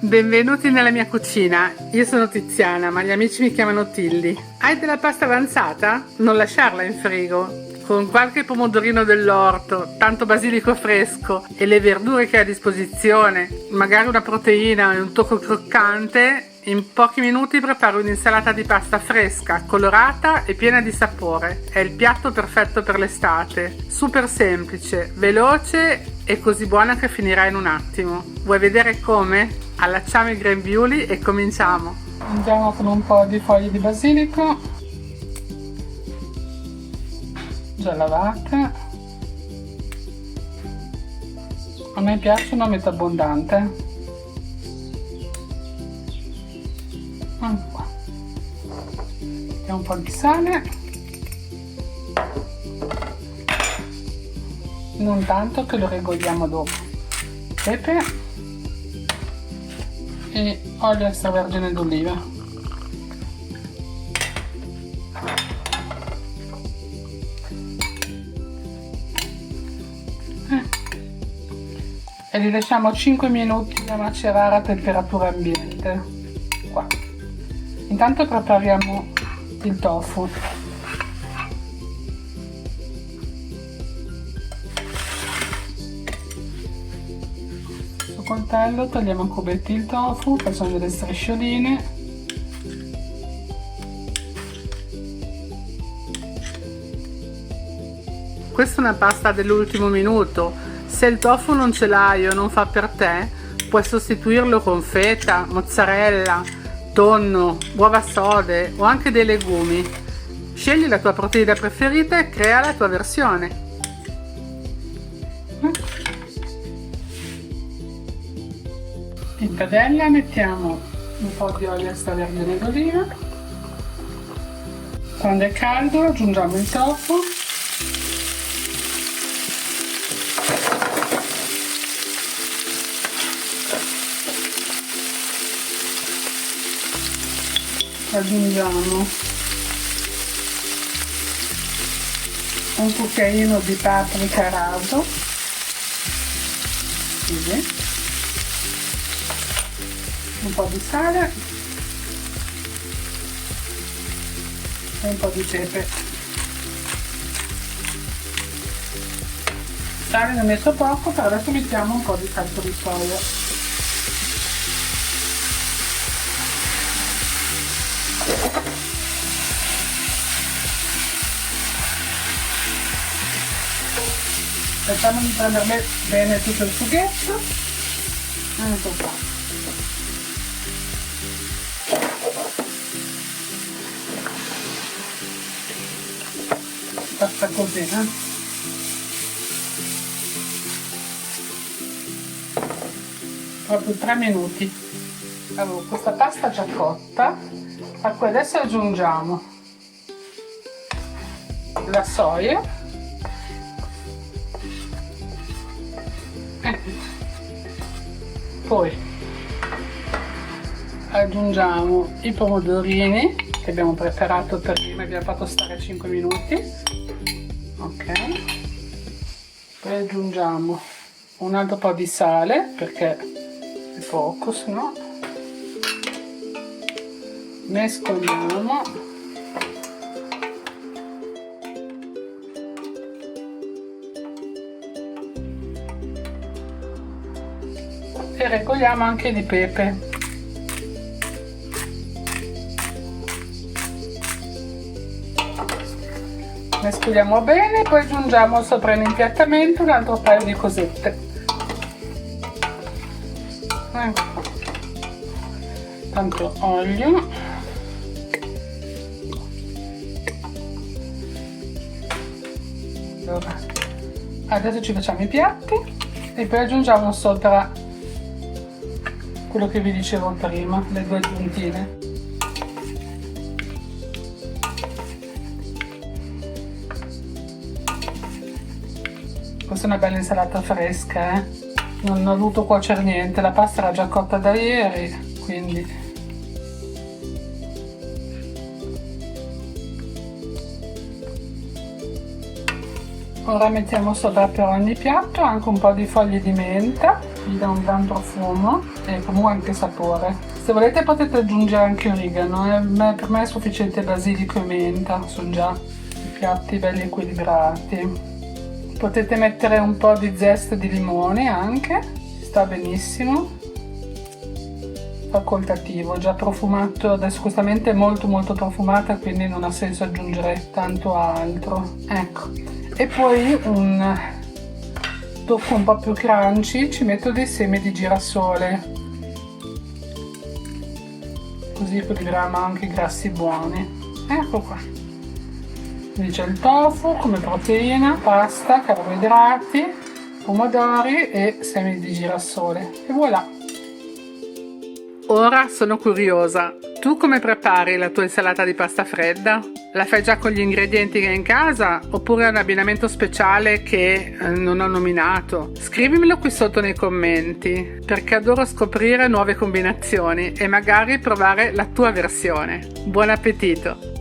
Benvenuti nella mia cucina, io sono Tiziana, ma gli amici mi chiamano Tilly. Hai della pasta avanzata? Non lasciarla in frigo. Con qualche pomodorino dell'orto, tanto basilico fresco e le verdure che hai a disposizione, magari una proteina e un tocco croccante, in pochi minuti preparo un'insalata di pasta fresca, colorata e piena di sapore. È il piatto perfetto per l'estate, super semplice, veloce e così buona che finirà in un attimo. Vuoi vedere come? Allacciamo i grembiuli e cominciamo. Andiamo con un po' di foglie di basilico già lavate. A me piacciono a metà abbondante. E un po' di sale, non tanto che lo regoliamo dopo. Pepe e olio extravergine d'oliva. E li lasciamo 5 minuti a macerare a temperatura ambiente. Qua. Intanto prepariamo il tofu. Sul coltello tagliamo a cubetti il tofu, facciamo delle striscioline. Questa è una pasta dell'ultimo minuto. Se il tofu non ce l'hai o non fa per te, puoi sostituirlo con feta, mozzarella, tonno, uova sode o anche dei legumi. Scegli la tua proteina preferita e crea la tua versione. In padella mettiamo un po' di olio extravergine d'oliva. Quando è caldo aggiungiamo il tofu. Aggiungiamo un cucchiaino di paprika raso, un po' di sale e un po' di pepe. Sale ne ho messo poco, però adesso mettiamo un po' di salsa di soia. Facciamo di prendere bene tutto il sughetto. Ecco qua. Basta così, Proprio 3 minuti. Allora, questa pasta già cotta, a cui adesso aggiungiamo la soia. Poi aggiungiamo i pomodorini che abbiamo preparato prima, abbiamo fatto stare 5 minuti. Ok. Poi aggiungiamo un altro po' di sale perché è poco, se no. Mescoliamo. E regoliamo anche di pepe. Mescoliamo bene, poi aggiungiamo sopra l'impiattamento un altro paio di cosette. Tanto olio. Allora, adesso ci facciamo i piatti e poi aggiungiamo sopra quello che vi dicevo prima, le 2 aggiuntine. Questa è una bella insalata fresca, Non ho dovuto cuocere niente, la pasta era già cotta da ieri, quindi. Ora mettiamo sopra per ogni piatto anche un po' di foglie di menta. gli dà un gran profumo e comunque anche sapore. Se volete potete aggiungere anche origano, per me è sufficiente basilico e menta, sono già piatti belli equilibrati. Potete mettere un po' di zest di limone anche, sta benissimo, facoltativo, già profumato, adesso questa menta è molto profumata, quindi non ha senso aggiungere tanto altro. Ecco, e poi un tocco un po' più crunchy, ci metto dei semi di girasole, così equilibriamo anche i grassi buoni. Ecco qua. Quindi c'è il tofu come proteina, pasta, carboidrati, pomodori e semi di girasole. E voilà! Ora sono curiosa, tu come prepari la tua insalata di pasta fredda? La fai già con gli ingredienti che hai in casa oppure è un abbinamento speciale che non ho nominato? Scrivimelo qui sotto nei commenti, perché adoro scoprire nuove combinazioni e magari provare la tua versione. Buon appetito!